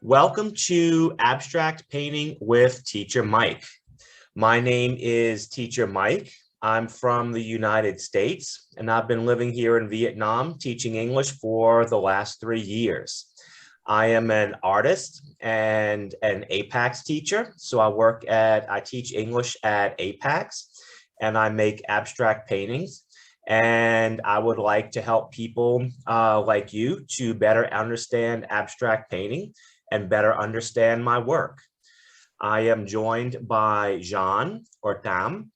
Welcome to Abstract Painting with Teacher Mike. My name is Teacher Mike. I'm from the United States, and I've been living here in Vietnam teaching English for the last 3 years. I am an artist and an APACS teacher. So I teach English at APACS, and I make abstract paintings. And I would like to help people like you to better understand abstract painting and better understand my work. I am joined by Jean or Tam.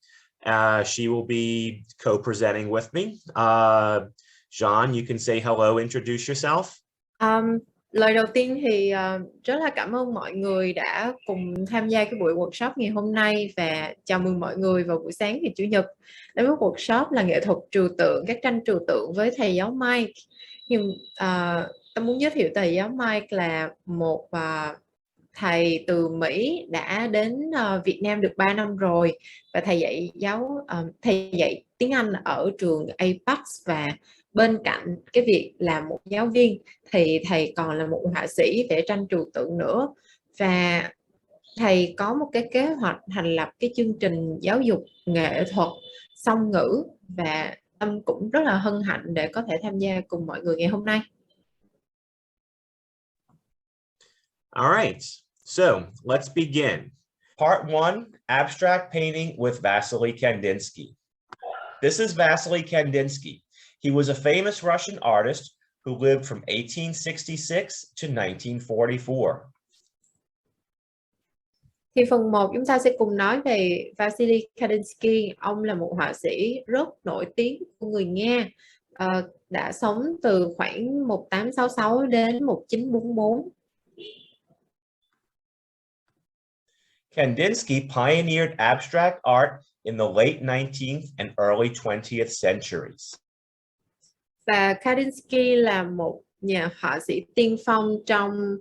She will be co-presenting with me. Jean, you can say hello, introduce yourself. Lời đầu tiên thì rất là cảm ơn mọi người đã cùng tham gia cái buổi workshop ngày hôm nay và chào mừng mọi người vào buổi sáng ngày Chủ nhật đến với workshop là nghệ thuật trừu tượng, các tranh trừu tượng với thầy giáo Mike. Nhưng tôi muốn giới thiệu thầy giáo Mike là một thầy từ Mỹ đã đến Việt Nam được 3 năm rồi và thầy dạy tiếng Anh ở trường APACS, và bên cạnh cái việc là một giáo viên thì thầy còn là một họa sĩ vẽ tranh trừu tượng nữa, và thầy có một cái kế hoạch thành lập cái chương trình giáo dục nghệ thuật song ngữ, và Tâm cũng rất là hân hạnh để có thể tham gia cùng mọi người ngày hôm nay. All right, so let's begin. Part 1, Abstract Painting with Wassily Kandinsky. This is Wassily Kandinsky. He was a famous Russian artist who lived from 1866 to 1944. Thì phần 1 chúng ta sẽ cùng nói về Wassily Kandinsky. Ông là một họa sĩ rất nổi tiếng của người Nga, đã sống từ khoảng 1866 đến 1944. Kandinsky pioneered abstract art in the late 19th and early 20th centuries. Và Kandinsky là một nhà họa sĩ tiên phong trong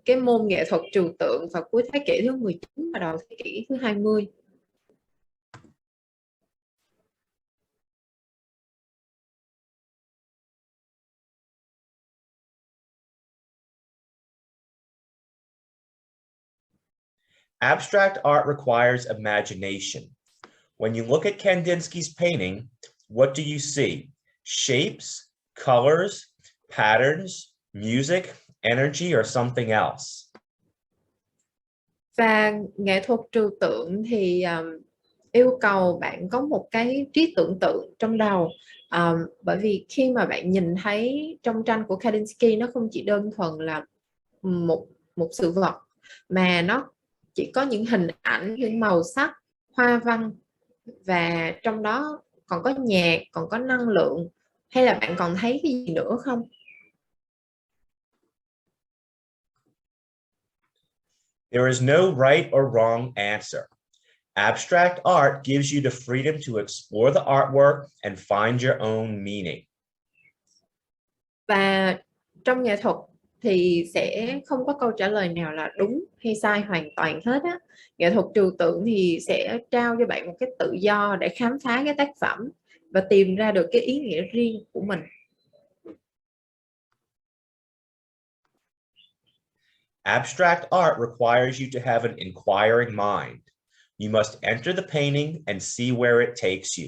cái môn nghệ thuật trừu tượng vào cuối thế kỷ thứ 19 và đầu thế kỷ thứ 20. Abstract art requires imagination. When you look at Kandinsky's painting, what do you see? Shapes, colors, patterns, music, energy, or something else? Và nghệ thuật trừu tượng thì yêu cầu bạn có một cái trí tưởng tượng trong đầu, bởi vì khi mà bạn nhìn thấy trong tranh của Kandinsky, nó không chỉ đơn thuần là một sự vật, mà nó chỉ có những hình ảnh, những màu sắc, hoa văn, và trong đó còn có nhạc, còn có năng lượng, hay là bạn còn thấy cái gì nữa không? There is no right or wrong answer. Abstract art gives you the freedom to explore the artwork and find your own meaning. Và trong nghệ thuật thì sẽ không có câu trả lời nào là đúng hay sai hoàn toàn hết á. Nghệ thuật trừu tượng thì sẽ trao cho bạn một cái tự do để khám phá cái tác phẩm và tìm ra được cái ý nghĩa riêng của mình. Abstract art requires you to have an inquiring mind. You must enter the painting and see where it takes you.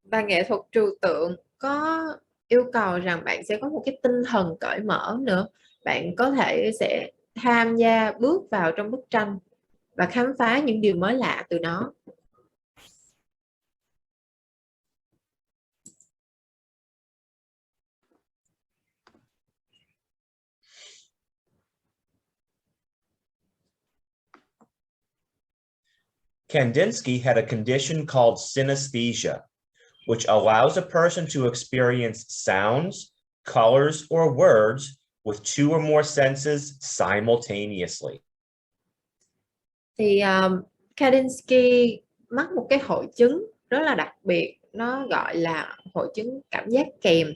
Và nghệ thuật trừu tượng có yêu cầu rằng bạn sẽ có một cái tinh thần cởi mở nữa. Bạn có thể sẽ tham gia bước vào trong bức tranh và khám phá những điều mới lạ từ nó. Kandinsky had a condition called synesthesia, which allows a person to experience sounds, colors, or words with 2 or more senses simultaneously. Thì Kandinsky mắc một cái hội chứng rất là đặc biệt, nó gọi là hội chứng cảm giác kèm.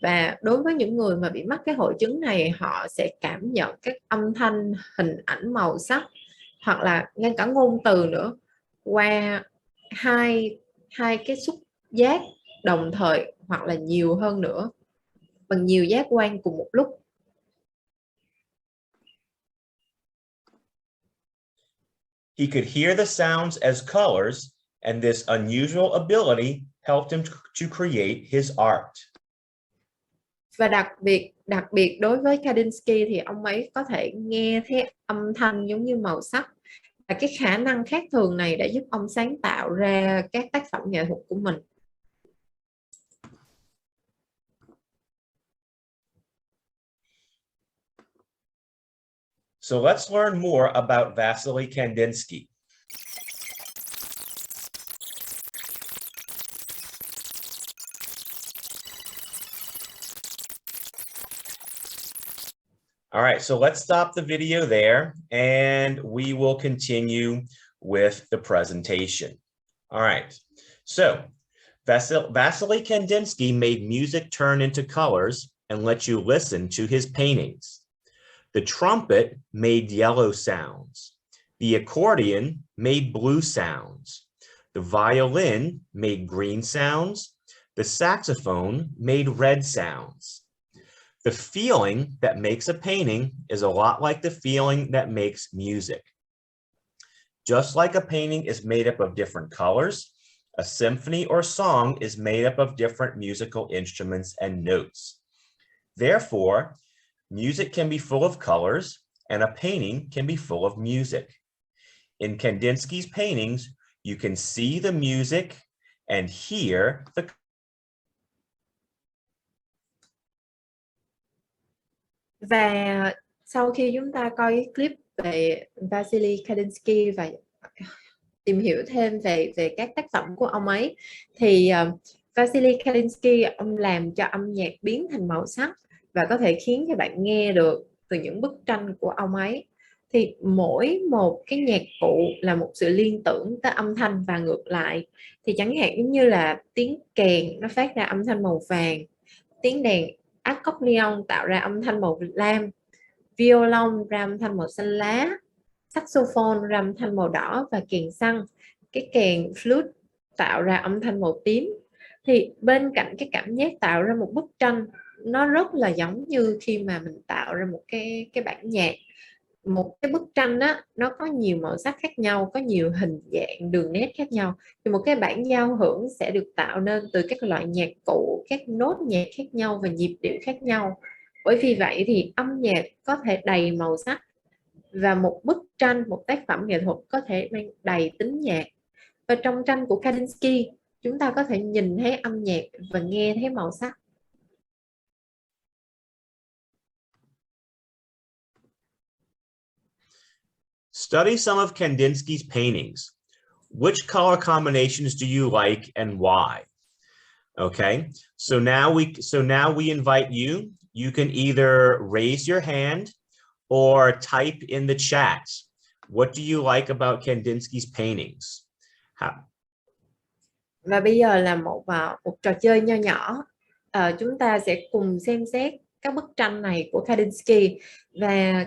Và đối với những người mà bị mắc cái hội chứng này, họ sẽ cảm nhận các âm thanh, hình ảnh, màu sắc, hoặc là ngay cả ngôn từ nữa, qua hai cái xúc giác đồng thời, hoặc là nhiều hơn nữa, bằng nhiều giác quan cùng một lúc. He could hear the sounds as colors, and this unusual ability helped him to create his art. Và đặc biệt đối với Kandinsky thì ông ấy có thể nghe thấy âm thanh giống như màu sắc. Và cái khả năng khác thường này đã giúp ông sáng tạo ra các tác phẩm nghệ thuật của mình. So let's learn more about Wassily Kandinsky. All right, so let's stop the video there and we will continue with the presentation. All right, so Wassily Kandinsky made music turn into colors and let you listen to his paintings. The trumpet made yellow sounds. The accordion made blue sounds. The violin made green sounds. The saxophone made red sounds. The feeling that makes a painting is a lot like the feeling that makes music. Just like a painting is made up of different colors, a symphony or song is made up of different musical instruments and notes. Therefore, music can be full of colors and a painting can be full of music. In Kandinsky's paintings, you can see the music and hear the Và sau khi chúng ta coi cái clip về Wassily Kandinsky và tìm hiểu thêm về các tác phẩm của ông ấy, thì Wassily Kandinsky ông làm cho âm nhạc biến thành màu sắc và có thể khiến cho bạn nghe được từ những bức tranh của ông ấy. Thì mỗi một cái nhạc cụ là một sự liên tưởng tới âm thanh và ngược lại. Thì chẳng hạn giống như là tiếng kèn nó phát ra âm thanh màu vàng, tiếng đàn accordion tạo ra âm thanh màu lam, violon ra âm thanh màu xanh lá, saxophone ra âm thanh màu đỏ và kèn xăng, cái kèn flute tạo ra âm thanh màu tím. Thì bên cạnh cái cảm giác tạo ra một bức tranh, nó rất là giống như khi mà mình tạo ra một cái bản nhạc. Một cái bức tranh đó nó có nhiều màu sắc khác nhau, có nhiều hình dạng đường nét khác nhau, thì một cái bản giao hưởng sẽ được tạo nên từ các loại nhạc cụ, các nốt nhạc khác nhau và nhịp điệu khác nhau. Bởi vì vậy thì âm nhạc có thể đầy màu sắc và một bức tranh, một tác phẩm nghệ thuật có thể mang đầy tính nhạc. Và trong tranh của Kandinsky, chúng ta có thể nhìn thấy âm nhạc và nghe thấy màu sắc. Study some of Kandinsky's paintings. Which color combinations do you like and why? Okay, so now we invite you. You can either raise your hand or type in the chat. What do you like about Kandinsky's paintings? Và bây giờ là một trò chơi nho nhỏ. Chúng ta sẽ cùng xem xét các bức tranh này của Kandinsky và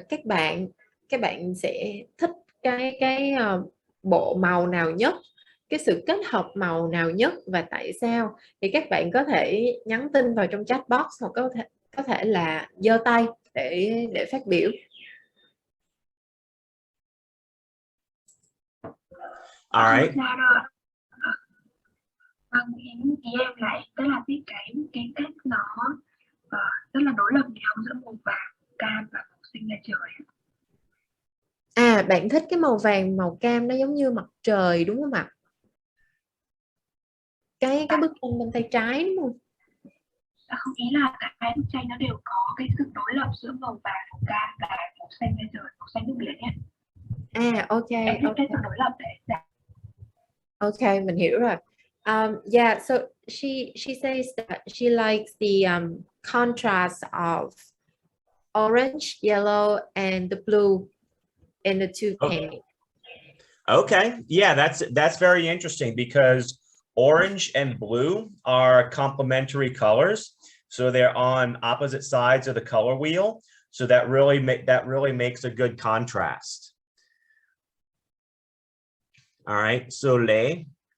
các bạn sẽ thích cái bộ màu nào nhất, cái sự kết hợp màu nào nhất và tại sao. Thì các bạn có thể nhắn tin vào trong chat box hoặc có thể là giơ tay để phát biểu. All right. Ý em lại tức là cái cách nó rất là đối lập nhau giữa màu vàng, cam và màu xanh da trời. Bạn thích cái màu vàng, màu cam nó giống như mặt trời đúng không ạ? Cái bức tranh bên tay trái đúng không? Không, ý là cả hai bức tranh nó đều có cái sự đối lập giữa màu vàng, màu cam và màu xanh da trời, màu xanh nước biển ấy. Ok. Em thích cái sự đối lập đấy. Ok, mình hiểu rồi. Yeah, so she says that she likes the contrast of orange, yellow, and the blue in the two paintings. Okay, yeah, that's very interesting because orange and blue are complementary colors, so they're on opposite sides of the color wheel. So that really makes a good contrast. All right, so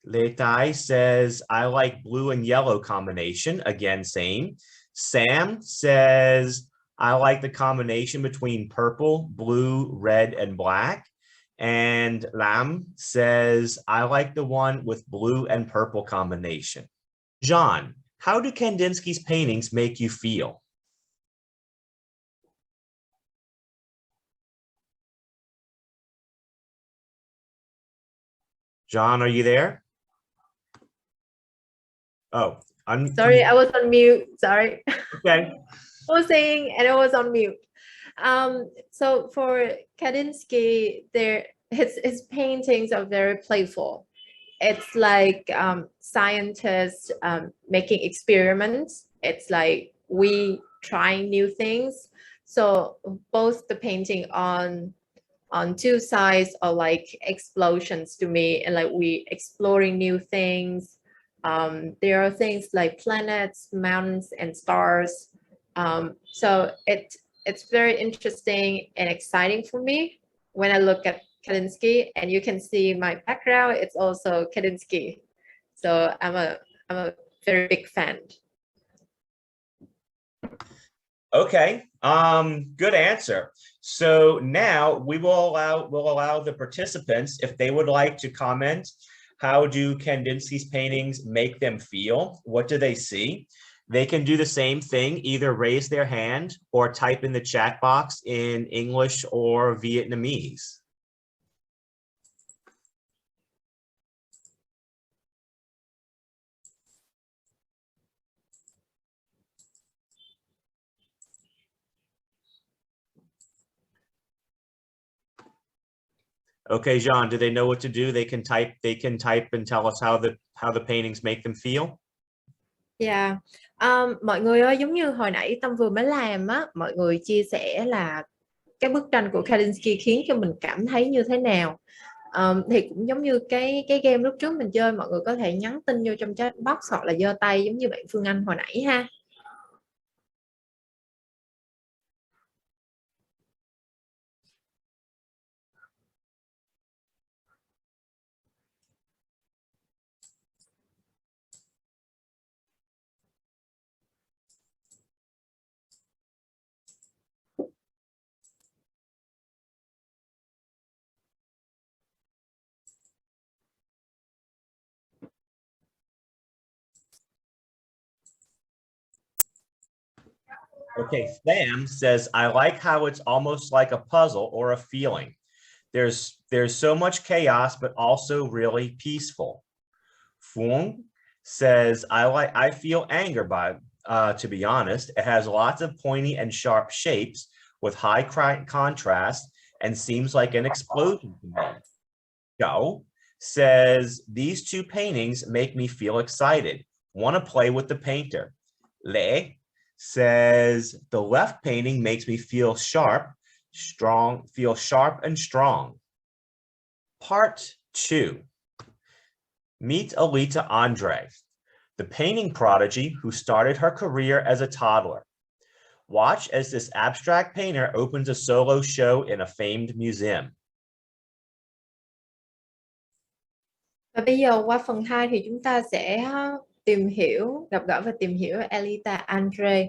Lê Tai says, I like blue and yellow combination. Again, same. Sam says, I like the combination between purple, blue, red, and black. And Lam says, I like the one with blue and purple combination. John, how do Kandinsky's paintings make you feel? John, are you there? Oh, sorry, I was on mute. Sorry. Okay. I was saying, and I was on mute. So for Kandinsky, his paintings are very playful. It's like scientists making experiments. It's like we trying new things. So both the painting on two sides are like explosions to me, and like we exploring new things. There are things like planets, mountains, and stars. So it's very interesting and exciting for me when I look at Kandinsky, and you can see my background. It's also Kandinsky, so I'm a very big fan. Okay, good answer. So now we'll allow the participants, if they would like to comment, how do Kandinsky's paintings make them feel? What do they see? They can do the same thing, either raise their hand or type in the chat box in English or Vietnamese. Okay, Jean, do they know what to do? They can type and tell us how the paintings make them feel. Yeah. Mọi người ơi, giống như hồi nãy Tâm vừa mới làm á, mọi người chia sẻ là cái bức tranh của Kandinsky khiến cho mình cảm thấy như thế nào. Thì cũng giống như cái game lúc trước mình chơi, mọi người có thể nhắn tin vô trong chat box hoặc là giơ tay giống như bạn Phương Anh hồi nãy ha. Okay, Sam says, I like how it's almost like a puzzle or a feeling. There's so much chaos, but also really peaceful. Phuong says, I feel anger by, to be honest. It has lots of pointy and sharp shapes with high contrast and seems like an explosion to me. Zhao says, these two paintings make me feel excited. Want to play with the painter. Lei says, the left painting makes me feel sharp and strong. Part 2. Meet Alita Andre, the painting prodigy who started her career as a toddler. Watch as this abstract painter opens a solo show in a famed museum. Và bây giờ qua phần 2 thì chúng ta sẽ gặp gỡ và tìm hiểu Alita Andre.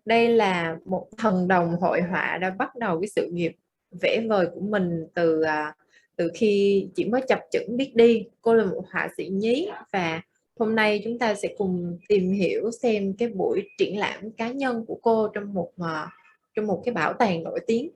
Đây là một thần đồng hội họa đã bắt đầu cái sự nghiệp vẽ vời của mình từ khi chỉ mới chập chững biết đi. Cô là một họa sĩ nhí, và hôm nay chúng ta sẽ cùng tìm hiểu xem cái buổi triển lãm cá nhân của cô trong một cái bảo tàng nổi tiếng.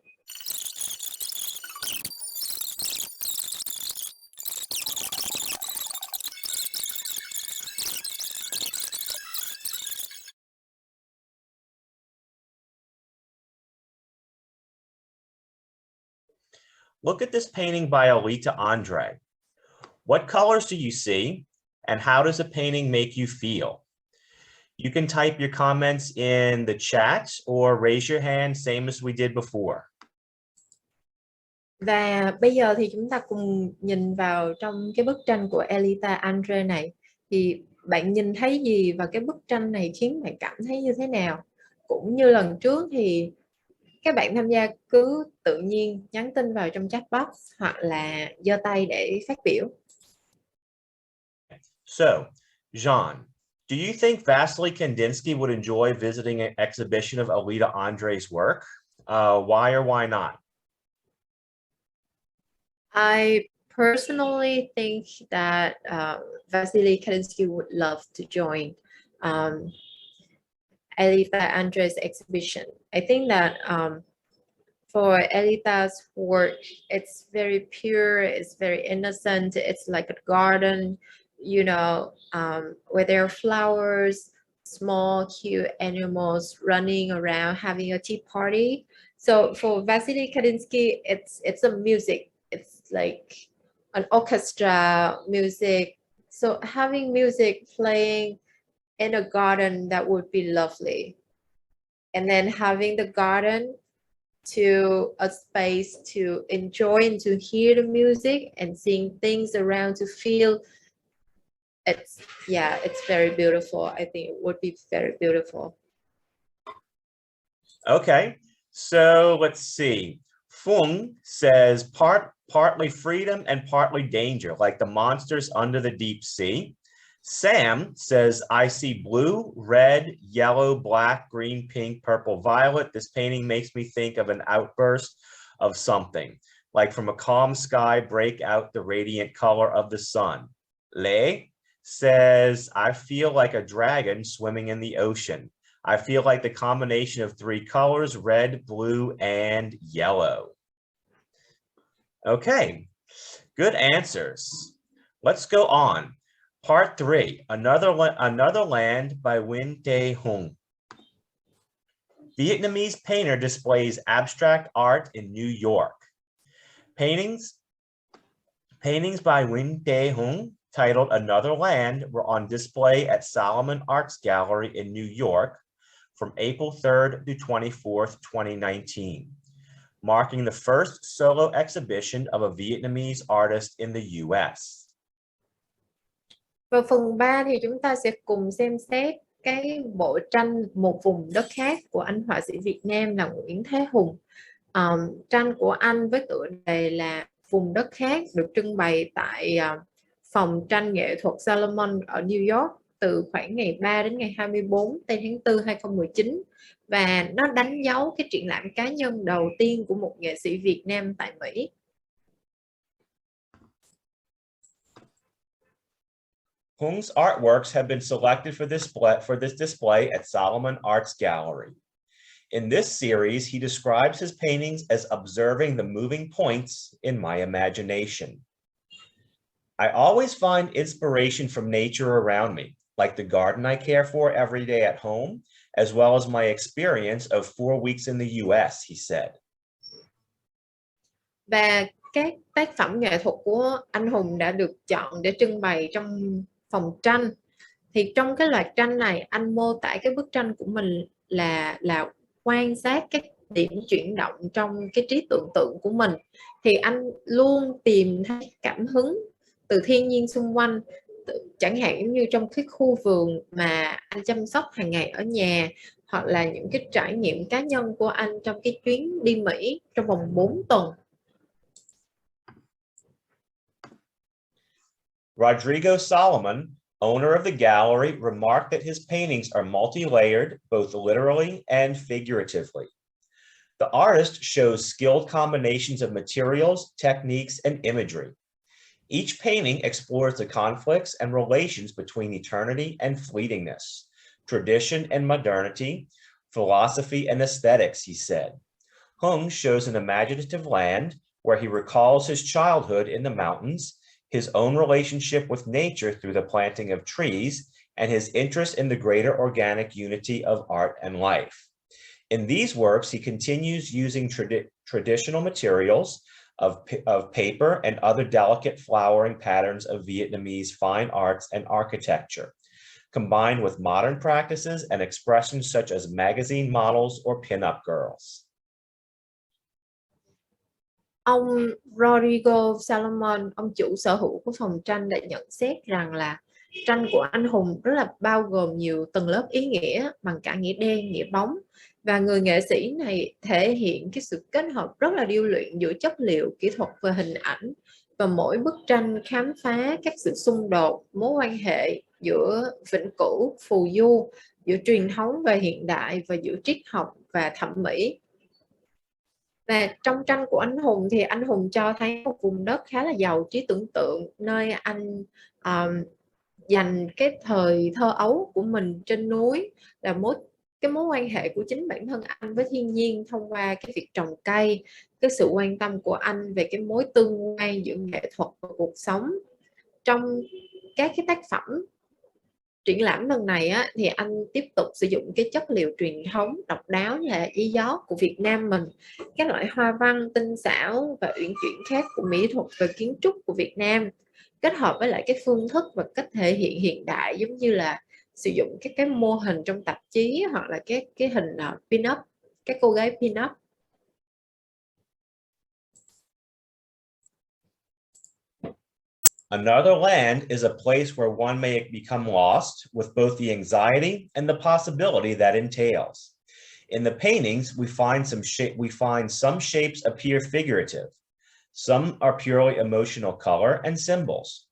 Look at this painting by Alita Andre. What colors do you see, and how does the painting make you feel? You can type your comments in the chat or raise your hand, same as we did before. Và bây giờ thì chúng ta cùng nhìn vào trong cái bức tranh của Alita Andre này. Thì bạn nhìn thấy gì và cái bức tranh này khiến bạn cảm thấy như thế nào? Cũng như lần trước thì các bạn tham gia cứ tự nhiên nhắn tin vào trong chat box hoặc là giơ tay để phát biểu. So, Jean, do you think Wassily Kandinsky would enjoy visiting an exhibition of Alita Andre's work? Why or why not? I personally think that Wassily Kandinsky would love to join Elita Andre's exhibition. I think that for Elita's work, it's very pure, it's very innocent, it's like a garden, you know, where there are flowers, small cute animals running around having a tea party. So for Wassily Kandinsky, it's a music, it's like an orchestra music. So having music playing in a garden, that would be lovely. And then having the garden to a space to enjoy and to hear the music and seeing things around to feel, it's very beautiful. I think it would be very beautiful. Okay, so let's see. Phung says partly freedom and partly danger, like the monsters under the deep sea. Sam says, I see blue, red, yellow, black, green, pink, purple, violet. This painting makes me think of an outburst of something, like from a calm sky, break out the radiant color of the sun. Le says, I feel like a dragon swimming in the ocean. I feel like the combination of three colors, red, blue, and yellow. Okay, good answers. Let's go on. Part 3, Another Land by Nguyễn Thế Hùng. Vietnamese painter displays abstract art in New York. Paintings by Nguyễn Thế Hùng titled Another Land were on display at Solomon Arts Gallery in New York from April 3rd to 24th, 2019, marking the first solo exhibition of a Vietnamese artist in the US. Vào phần 3 thì chúng ta sẽ cùng xem xét cái bộ tranh Một vùng đất khác của anh họa sĩ Việt Nam là Nguyễn Thế Hùng. Tranh của anh với tựa đề là Vùng đất khác được trưng bày tại phòng tranh nghệ thuật Solomon ở New York từ khoảng ngày 3 đến ngày 24 tây tháng 4 2019, và nó đánh dấu cái triển lãm cá nhân đầu tiên của một nghệ sĩ Việt Nam tại Mỹ. Hung's artworks have been selected for this display at Solomon Arts Gallery. In this series, he describes his paintings as observing the moving points in my imagination. I always find inspiration from nature around me, like the garden I care for every day at home, as well as my experience of 4 weeks in the US, he said. Và các tác phẩm nghệ thuật của anh Hùng đã được chọn để trưng bày trong phòng tranh. Thì trong cái loạt tranh này, anh mô tả cái bức tranh của mình là quan sát các điểm chuyển động trong cái trí tưởng tượng của mình. Thì anh luôn tìm thấy cảm hứng từ thiên nhiên xung quanh, chẳng hạn như trong cái khu vườn mà anh chăm sóc hàng ngày ở nhà, hoặc là những cái trải nghiệm cá nhân của anh trong cái chuyến đi Mỹ trong vòng 4 tuần. Rodrigo Solomon, owner of the gallery, remarked that his paintings are multi-layered, both literally and figuratively. The artist shows skilled combinations of materials, techniques, and imagery. Each painting explores the conflicts and relations between eternity and fleetingness, tradition and modernity, philosophy and aesthetics, he said. Hung shows an imaginative land where he recalls his childhood in the mountains, his own relationship with nature through the planting of trees, and his interest in the greater organic unity of art and life. In these works, he continues using traditional materials of paper and other delicate flowering patterns of Vietnamese fine arts and architecture, combined with modern practices and expressions such as magazine models or pin-up girls. Ông Rodrigo Solomon, ông chủ sở hữu của phòng tranh, đã nhận xét rằng là tranh của anh Hùng rất là bao gồm nhiều tầng lớp ý nghĩa bằng cả nghĩa đen, nghĩa bóng, và người nghệ sĩ này thể hiện cái sự kết hợp rất là điêu luyện giữa chất liệu, kỹ thuật và hình ảnh, và mỗi bức tranh khám phá các sự xung đột, mối quan hệ giữa vĩnh cửu, phù du, giữa truyền thống và hiện đại, và giữa triết học và thẩm mỹ. Và trong tranh của anh Hùng thì anh Hùng cho thấy một vùng đất khá là giàu trí tưởng tượng, nơi anh dành cái thời thơ ấu của mình trên núi, là cái mối quan hệ của chính bản thân anh với thiên nhiên thông qua cái việc trồng cây, cái sự quan tâm của anh về cái mối tương quan giữa nghệ thuật và cuộc sống. Trong các cái tác phẩm triển lãm lần này á, thì anh tiếp tục sử dụng cái chất liệu truyền thống độc đáo như là giấy gió của Việt Nam mình, các loại hoa văn tinh xảo và uyển chuyển khác của mỹ thuật và kiến trúc của Việt Nam, kết hợp với lại cái phương thức và cách thể hiện hiện đại, giống như là sử dụng các cái mô hình trong tạp chí hoặc là cái hình pin-up, các cô gái pin-up. Another land is a place where one may become lost with both the anxiety and the possibility that entails. In the paintings, we find some shapes appear figurative. Some are purely emotional color and symbols.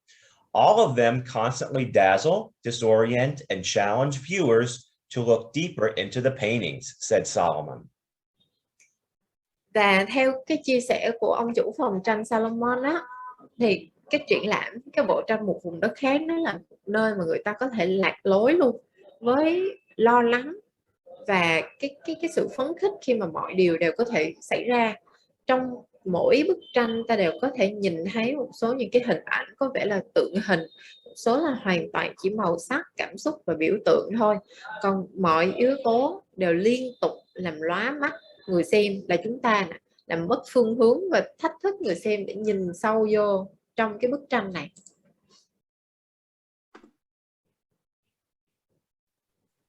All of them constantly dazzle, disorient, and challenge viewers to look deeper into the paintings, said Solomon. Và theo cái chia sẻ của ông chủ phòng tranh Solomon á, thì cái triển lãm, cái bộ tranh Một vùng đất khác, nó là một nơi mà người ta có thể lạc lối luôn với lo lắng và cái sự phấn khích khi mà mọi điều đều có thể xảy ra. Trong mỗi bức tranh ta đều có thể nhìn thấy một số những cái hình ảnh có vẻ là tượng hình, một số là hoàn toàn chỉ màu sắc, cảm xúc và biểu tượng thôi, còn mọi yếu tố đều liên tục làm lóa mắt người xem là chúng ta nè, làm mất phương hướng và thách thức người xem để nhìn sâu vô trong cái bức tranh này.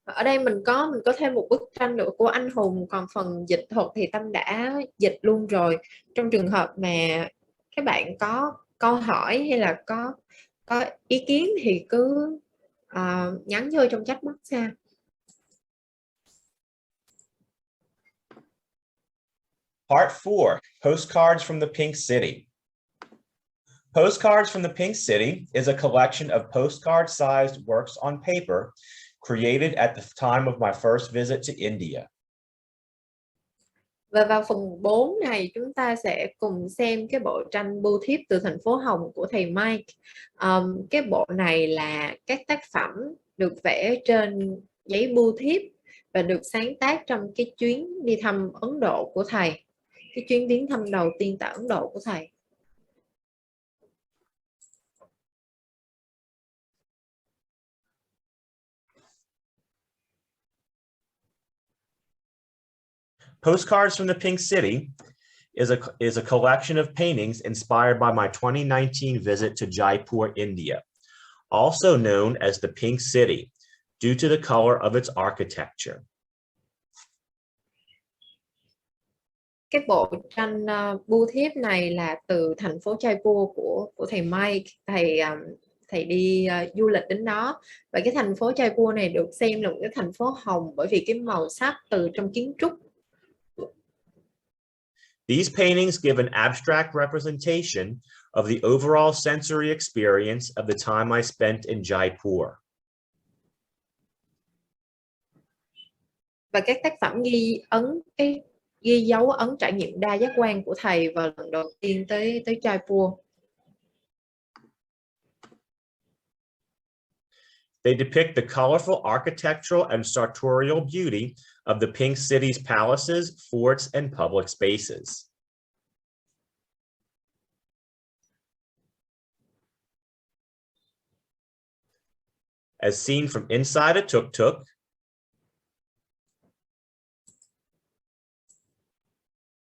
Ở đây mình có thêm một bức tranh nữa của anh Hùng, còn phần dịch thuật thì Tâm đã dịch luôn rồi. Trong trường hợp mà các bạn có câu hỏi hay là có ý kiến thì cứ nhắn vô trong chat box nha. Part 4, Postcards from the Pink City. Postcards from the Pink City is a collection of postcard-sized works on paper created at the time of my first visit to India. Và vào phần 4 này chúng ta sẽ cùng xem cái bộ tranh bưu thiếp từ thành phố Hồng của thầy Mike. Cái bộ này là các tác phẩm được vẽ trên giấy bưu thiếp và được sáng tác trong cái chuyến đi thăm Ấn Độ của thầy, cái chuyến viếng thăm đầu tiên tại Ấn Độ của thầy. Postcards from the Pink City is a collection of paintings inspired by my 2019 visit to Jaipur, India, also known as the Pink City, due to the color of its architecture. Cái bộ tranh bưu thiếp này là từ thành phố Jaipur của thầy Mike. Thầy đi du lịch đến đó, và cái thành phố Jaipur này được xem là một cái thành phố hồng bởi vì cái màu sắc từ trong kiến trúc. These paintings give an abstract representation of the overall sensory experience of the time I spent in Jaipur. Và các tác phẩm ghi dấu ấn trải nghiệm đa giác quan của thầy vào lần đầu tiên tới Jaipur. They depict the colorful architectural and sartorial beauty of the Pink City's palaces, forts, and public spaces. As seen from inside a tuk-tuk,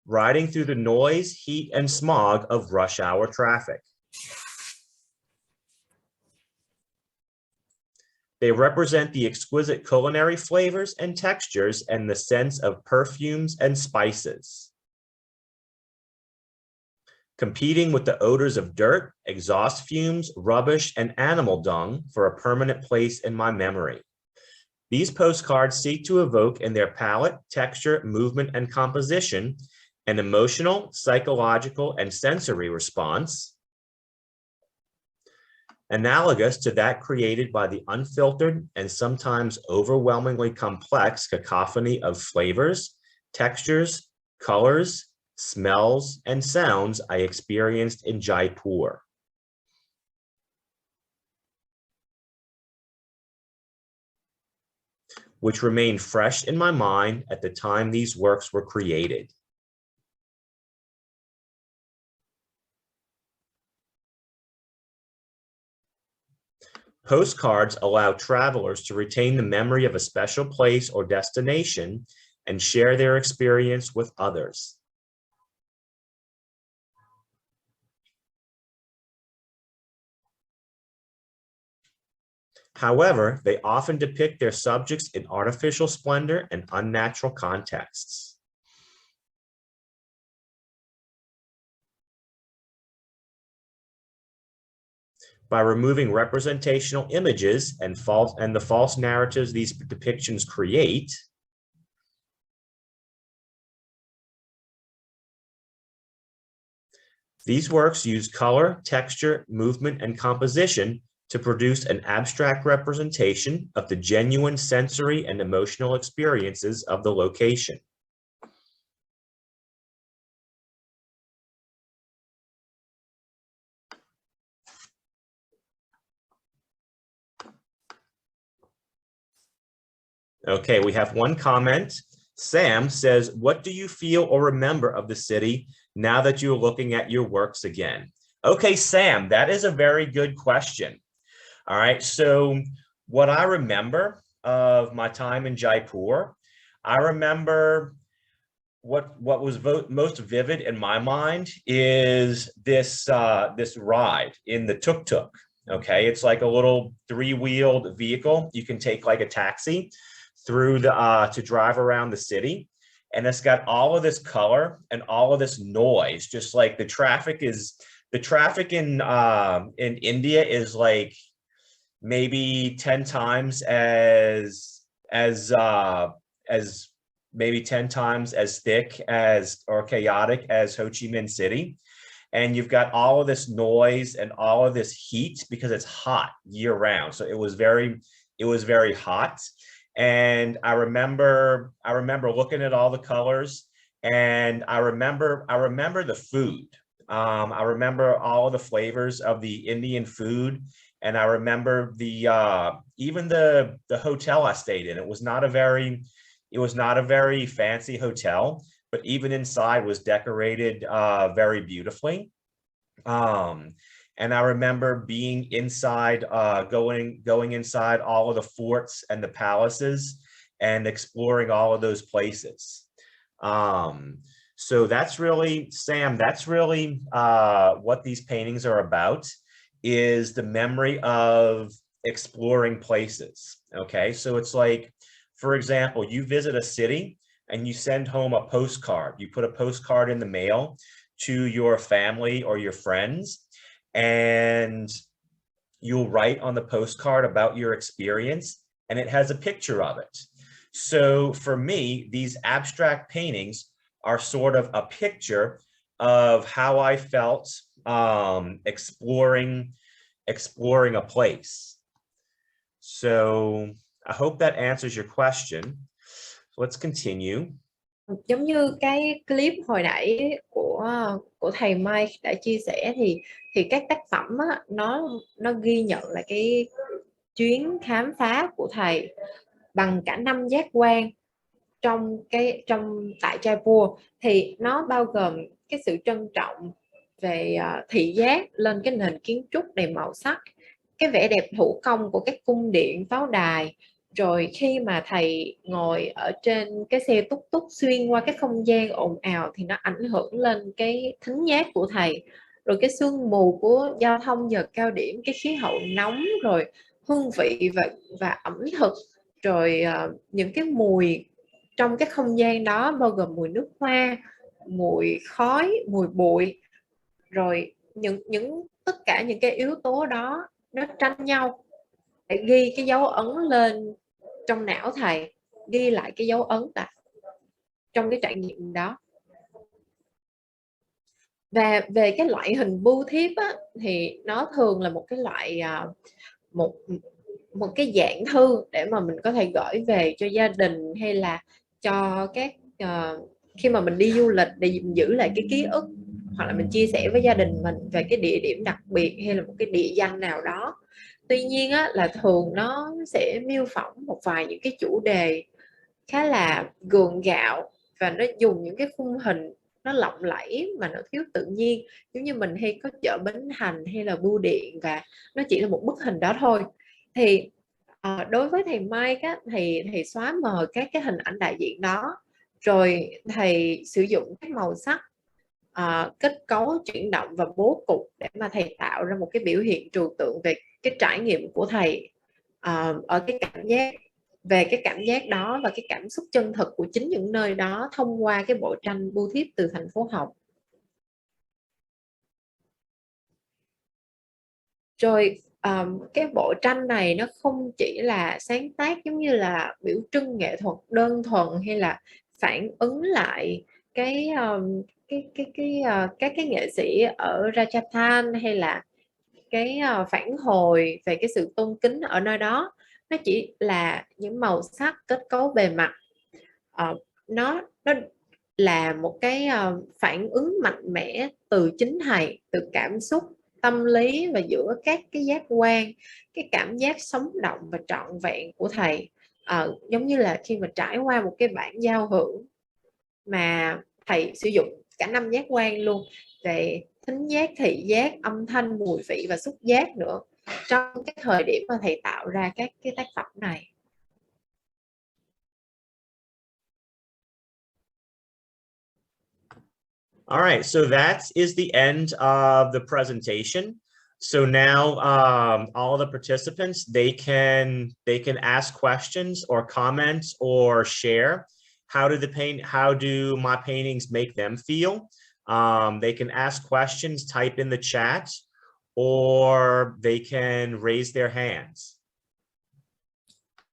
riding through the noise, heat, and smog of rush hour traffic. They represent the exquisite culinary flavors and textures and the sense of perfumes and spices, competing with the odors of dirt, exhaust fumes, rubbish, and animal dung for a permanent place in my memory. These postcards seek to evoke in their palette, texture, movement, and composition an emotional, psychological, and sensory response analogous to that created by the unfiltered and sometimes overwhelmingly complex cacophony of flavors, textures, colors, smells, and sounds I experienced in Jaipur. Which remain fresh in my mind at the time these works were created. Postcards allow travelers to retain the memory of a special place or destination and share their experience with others. However, they often depict their subjects in artificial splendor and unnatural contexts. By removing representational images and the false narratives these depictions create, these works use color, texture, movement, and composition to produce an abstract representation of the genuine sensory and emotional experiences of the location. Okay, we have one comment. Sam says, what do you feel or remember of the city now that you're looking at your works again? Okay, Sam, that is a very good question. All right, so what I remember of my time in Jaipur, I remember what was most vivid in my mind is this this ride in the tuk-tuk. Okay, it's like a little three-wheeled vehicle. You can take like a taxi through the to drive around the city, and it's got all of this color and all of this noise. Just like the traffic in India is like maybe 10 times as maybe 10 times as thick as or chaotic as Ho Chi Minh City. And you've got all of this noise and all of this heat because it's hot year round. So it was very hot. And I remember looking at all the colors, and I remember the food. I remember all of the flavors of the Indian food, and I remember even the hotel I stayed in. It was not a very fancy hotel, but even inside was decorated very beautifully. And I remember being inside, going inside all of the forts and the palaces and exploring all of those places. So that's really, Sam, that's really what these paintings are about, is the memory of exploring places. Okay, so it's like, for example, you visit a city and you send home a postcard. You put a postcard in the mail to your family or your friends, and you'll write on the postcard about your experience, and it has a picture of it. So for me, these abstract paintings are sort of a picture of how I felt exploring a place. So I hope that answers your question. Let's continue. Giống như cái clip hồi nãy của thầy Mike đã chia sẻ thì các tác phẩm á, nó ghi nhận là cái chuyến khám phá của thầy bằng cả 5 giác quan tại Jaipur, thì nó bao gồm cái sự trân trọng về thị giác lên cái nền kiến trúc đầy màu sắc, cái vẻ đẹp thủ công của các cung điện, pháo đài. Rồi khi mà thầy ngồi ở trên cái xe túc túc xuyên qua cái không gian ồn ào thì nó ảnh hưởng lên cái thính giác của thầy. Rồi cái sương mù của giao thông giờ cao điểm, cái khí hậu nóng, rồi hương vị và ẩm thực, rồi những cái mùi trong cái không gian đó bao gồm mùi nước hoa, mùi khói, mùi bụi, rồi tất cả những cái yếu tố đó nó tranh nhau để ghi cái dấu ấn lên trong não thầy, ghi lại cái dấu ấn trong cái trải nghiệm đó. Và về cái loại hình bưu thiếp á, thì nó thường là một cái loại một cái dạng thư để mà mình có thể gửi về cho gia đình hay là cho các khi mà mình đi du lịch để mình giữ lại cái ký ức, hoặc là mình chia sẻ với gia đình mình về cái địa điểm đặc biệt hay là một cái địa danh nào đó. Tuy nhiên á, là thường nó sẽ miêu phỏng một vài những cái chủ đề khá là gượng gạo, và nó dùng những cái khung hình nó lộng lẫy mà nó thiếu tự nhiên, giống như mình hay có chợ Bến Thành hay là bưu điện, và nó chỉ là một bức hình đó thôi. Thì đối với thầy Mike á, thầy xóa mờ các cái hình ảnh đại diện đó, rồi thầy sử dụng các màu sắc, kết cấu, chuyển động và bố cục để mà thầy tạo ra một cái biểu hiện trừu tượng về cái trải nghiệm của thầy, ở cái cảm giác, về cái cảm giác đó và cái cảm xúc chân thực của chính những nơi đó thông qua cái bộ tranh bưu thiếp từ thành phố học. Rồi cái bộ tranh này nó không chỉ là sáng tác giống như là biểu trưng nghệ thuật đơn thuần, hay là phản ứng lại các cái nghệ sĩ ở Rajasthan, hay là cái phản hồi về cái sự tôn kính ở nơi đó. Nó chỉ là những màu sắc, kết cấu bề mặt. Nó là một cái phản ứng mạnh mẽ từ chính thầy, từ cảm xúc, tâm lý và giữa các cái giác quan, cái cảm giác sống động và trọn vẹn của thầy, giống như là khi mà trải qua một cái bản giao hưởng mà thầy sử dụng cả 5 giác quan luôn, về thính giác, thị giác, âm thanh, mùi vị và xúc giác nữa, trong cái thời điểm mà thầy tạo ra các cái tác phẩm này. All right, so that is the end of the presentation. So now all the participants, they can ask questions or comment or share. How do my paintings make them feel? They can ask questions, type in the chat, or they can raise their hands.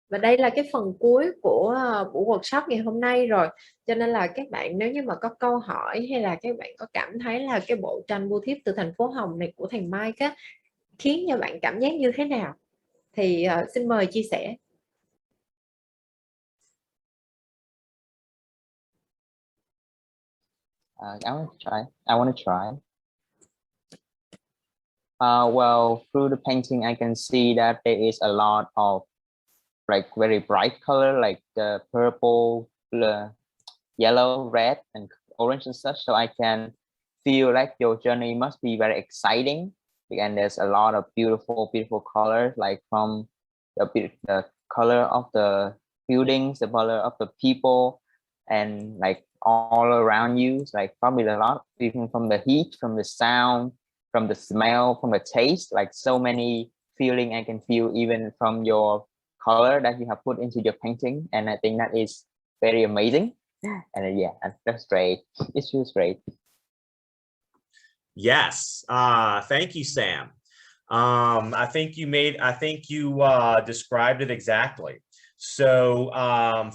Và đây là cái phần cuối của buổi workshop ngày hôm nay rồi. Cho nên là các bạn nếu như mà có câu hỏi, hay là các bạn có cảm thấy là cái bộ tranh bưu thiếp từ thành phố Hồng này của thầy Mike á, khiến cho bạn cảm giác như thế nào, thì xin mời chia sẻ. I want to try. Well, through the painting, I can see that there is a lot of like very bright color, like the purple, yellow, red, and orange and such. So I can feel like your journey must be very exciting, and there's a lot of beautiful colors, like from the color of the buildings, the color of the people, and like all around you. It's like probably a lot, even from the heat, from the sound, from the smell, from the taste, like so many feeling I can feel even from your color that you have put into your painting. And I think that is very amazing. And yeah, that's great. It feels great. Yes, thank you, Sam. I think you described it exactly. So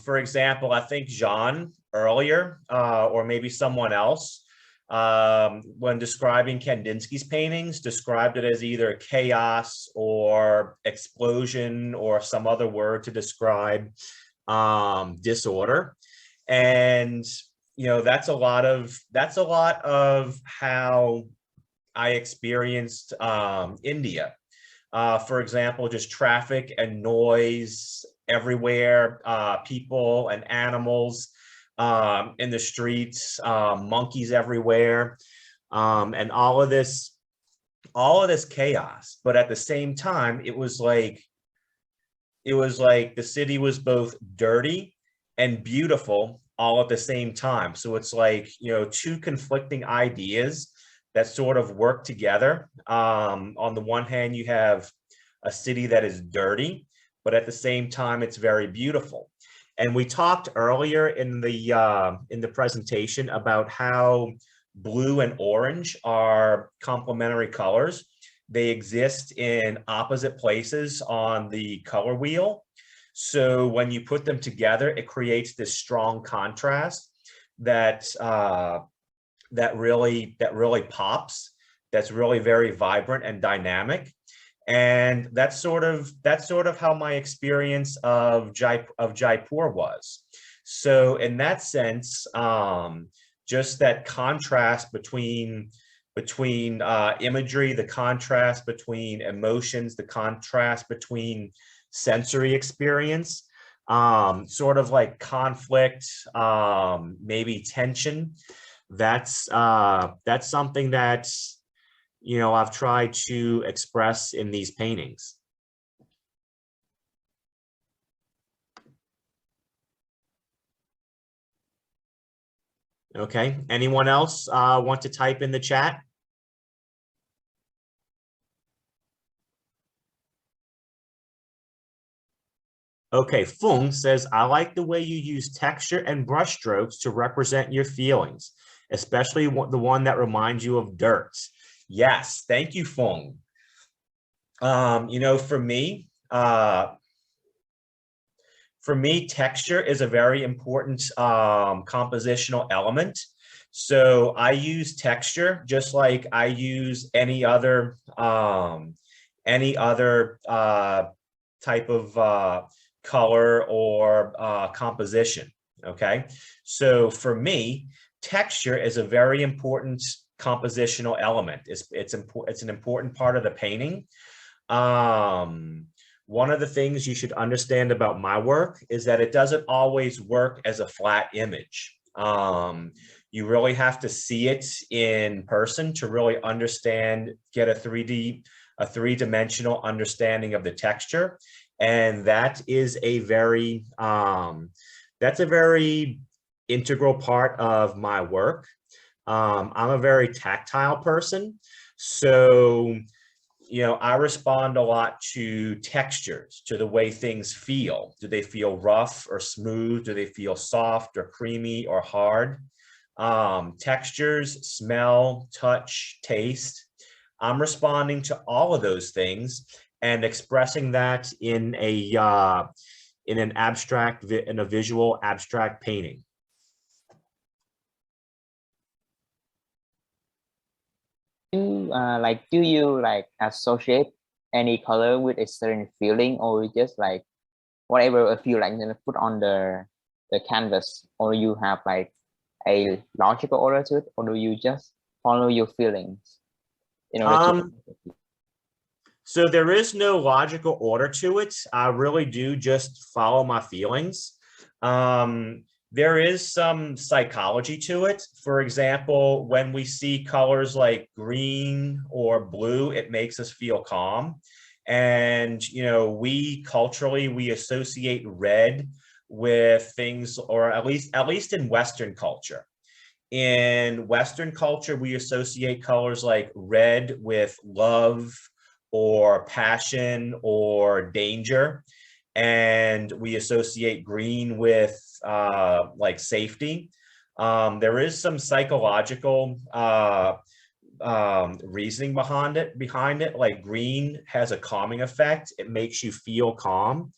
for example, I think Jean earlier, or maybe someone else, when describing Kandinsky's paintings, described it as either chaos or explosion or some other word to describe disorder. And you know, that's a lot of how I experienced India. For example, just traffic and noise everywhere, people and animals in the streets, monkeys everywhere, and all of this chaos. But at the same time, it was like the city was both dirty and beautiful all at the same time. So it's like, you know, two conflicting ideas that sort of work together. On the one hand, you have a city that is dirty, but at the same time, it's very beautiful. And we talked earlier in the presentation about how blue and orange are complementary colors. They exist in opposite places on the color wheel. So when you put them together, it creates this strong contrast that really pops. That's really very vibrant and dynamic. And that's sort of how my experience of Jaipur was. So in that sense, just that contrast between imagery, the contrast between emotions, the contrast between sensory experience, sort of like conflict, maybe tension. That's something that, you know, I've tried to express in these paintings. Okay, anyone else want to type in the chat? Okay, Fung says, I like the way you use texture and brush strokes to represent your feelings, especially the one that reminds you of dirt. Yes, thank you, Fung. You know, for me, texture is a very important compositional element. So I use texture just like I use any other type of color or composition. Okay, so for me, texture is a very important compositional element. It's an important part of the painting. One of the things you should understand about my work is that it doesn't always work as a flat image. You really have to see it in person to really understand, get a three-dimensional understanding of the texture. And that is a very, that's a very integral part of my work. I'm a very tactile person. So, you know, I respond a lot to textures, to the way things feel. Do they feel rough or smooth? Do they feel soft or creamy or hard? Textures, smell, touch, taste. I'm responding to all of those things and expressing that in a visual abstract painting. Do you like associate any color with a certain feeling, or just like whatever a feel like and put on the canvas, or you have like a logical order to it, or do you just follow your feelings in order to? So there is no logical order to it. I really do just follow my feelings. There is some psychology to it. For example, when we see colors like green or blue, it makes us feel calm. And, you know, we culturally, we associate red with things, or at least in Western culture. In Western culture, we associate colors like red with love or passion or danger. And we associate green with like safety. There is some psychological reasoning behind it. Like green has a calming effect. It makes you feel calm.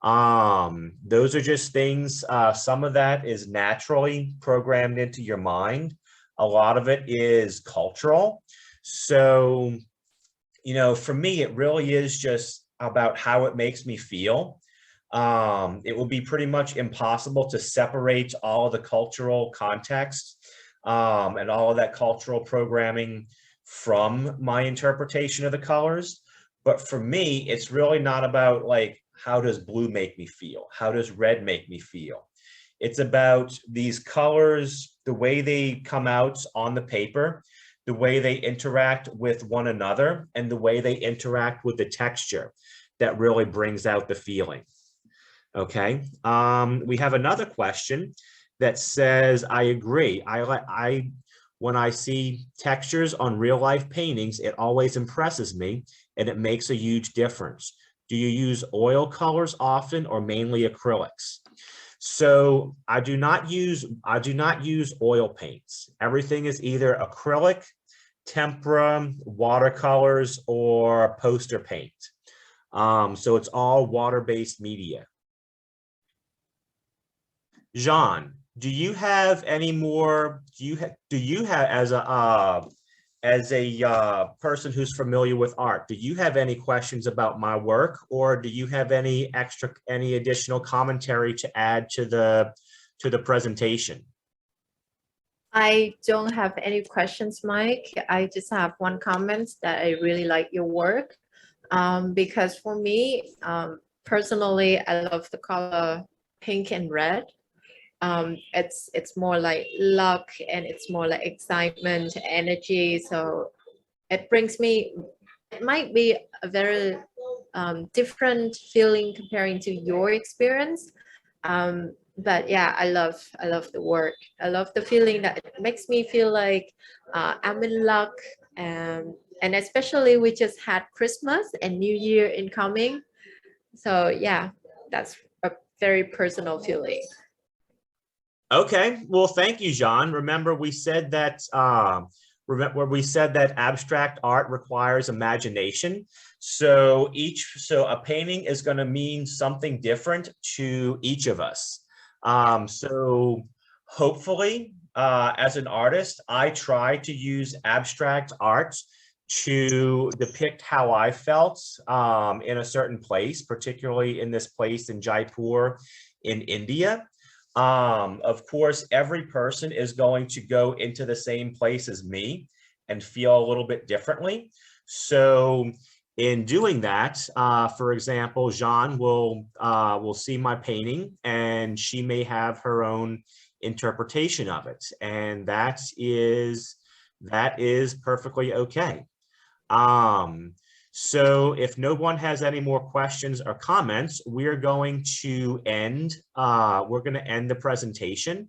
Those are just things. Some of that is naturally programmed into your mind. A lot of it is cultural. So, you know, for me, it really is just about how it makes me feel. It will be pretty much impossible to separate all of the cultural context and all of that cultural programming from my interpretation of the colors. But for me, it's really not about like, how does blue make me feel? How does red make me feel? It's about these colors, the way they come out on the paper, the way they interact with one another, and the way they interact with the texture that really brings out the feeling. Okay, we have another question that says, I agree. When I see textures on real life paintings, it always impresses me and it makes a huge difference. Do you use oil colors often or mainly acrylics? So I do not use oil paints. Everything is either acrylic, tempera, watercolors, or poster paint. So it's all water-based media. Jean, do you have any more? Do you have as a person who's familiar with art, do you have any questions about my work, or do you have any additional commentary to add to to the presentation? I don't have any questions, Mike. I just have one comment that I really like your work. Because for me, personally, I love the color pink and red. It's more like luck, and it's more like excitement, energy. So it brings me, it might be a very different feeling comparing to your experience. But yeah, I love the work. I love the feeling that it makes me feel like I'm in luck. And especially we just had Christmas and New Year incoming. So yeah, that's a very personal feeling. Okay, well, thank you, Jean. Remember, we said that abstract art requires imagination. So a painting is going to mean something different to each of us. So hopefully, as an artist, I try to use abstract art to depict how I felt in a certain place, particularly in this place in Jaipur in India. Of course, every person is going to go into the same place as me and feel a little bit differently. So in doing that, for example, Jean will see my painting and she may have her own interpretation of it. And that is perfectly okay. So if no one has any more questions or comments, we're going to end the presentation.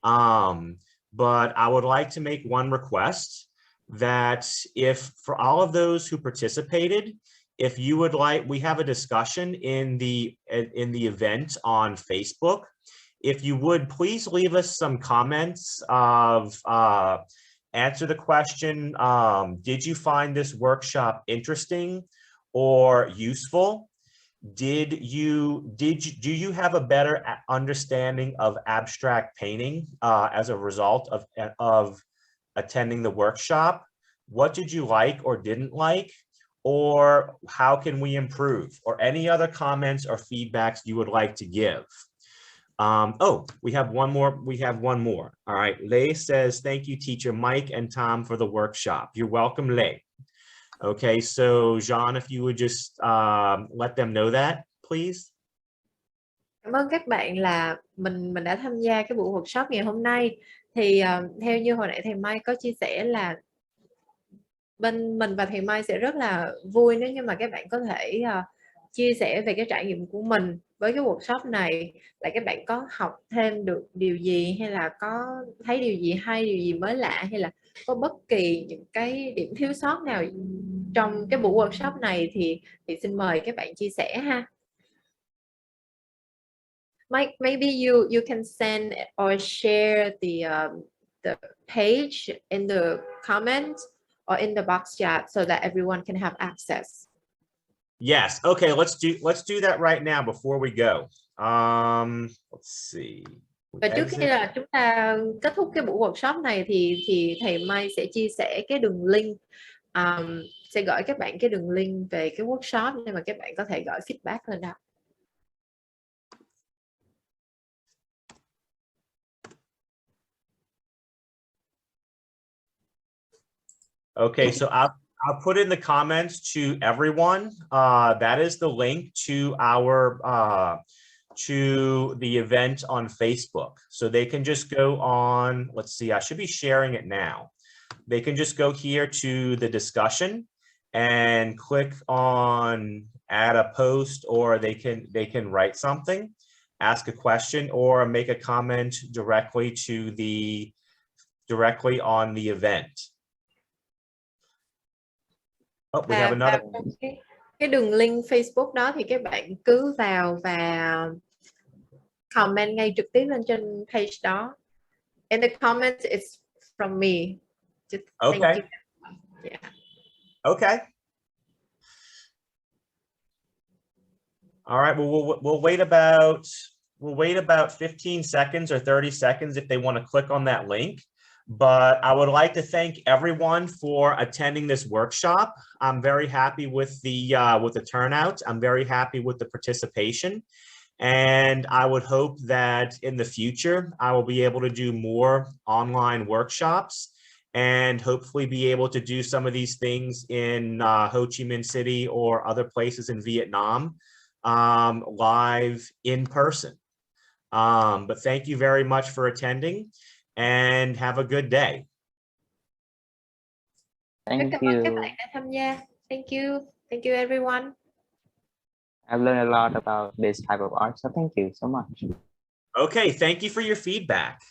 But I would like to make one request, that if for all of those who participated, if you would like, we have a discussion in the event on Facebook. If you would please leave us some comments of answer the question, did you find this workshop interesting or useful? Do you have a better understanding of abstract painting as a result of attending the workshop? What did you like or didn't like? Or how can we improve? Or any other comments or feedbacks you would like to give? Oh, we have one more. All right, Lei says, thank you, Teacher Mike and Tom, for the workshop. You're welcome, Lei. Okay, so Jean, if you would just let them know that, please. Cảm ơn các bạn là mình đã tham gia cái buổi workshop ngày hôm nay. Thì theo như hồi nãy thầy Mike có chia sẻ là bên mình và thầy Mike sẽ rất là vui nếu như mà các bạn có thể chia sẻ về cái trải nghiệm của mình với cái workshop này, là các bạn có học thêm được điều gì, hay là có thấy điều gì hay, điều gì mới lạ, hay là có bất kỳ những cái điểm thiếu sót nào trong cái buổi workshop này thì xin mời các bạn chia sẻ ha. Mike, maybe you can send or share the page in the comments or in the box chat so that everyone can have access. Yes. Okay. Let's do that right now before we go. Let's see. Và trước khi là chúng ta kết thúc cái buổi workshop này thì thầy Mike sẽ chia sẻ cái đường link, sẽ gửi các bạn cái đường link về cái workshop để mà các bạn có thể gửi feedback lên đó. Okay, so I'll put in the comments to everyone. That is the link to our to the event on Facebook. So they can just go on, let's see, I should be sharing it now. They can just go here to the discussion and click on add a post, or they can write something, ask a question, or make a comment directly on the event. Oh, we have another. Cái đường link Facebook đó thì các bạn cứ vào và comment ngay trực tiếp lên trên page đó. And the comment is from me. Just okay. Thank you. Yeah. Okay. All right. Well, we'll wait about 15 seconds or 30 seconds if they want to click on that link. But I would like to thank everyone for attending this workshop. I'm very happy with the turnout. I'm very happy with the participation. And I would hope that in the future, I will be able to do more online workshops and hopefully be able to do some of these things in Ho Chi Minh City or other places in Vietnam live in person. But thank you very much for attending and have a good day. Thank Cảm ơn các you. bạn đã tham gia. Thank you. Thank you everyone. I've learned a lot about this type of art, so thank you so much. Okay, thank you for your feedback.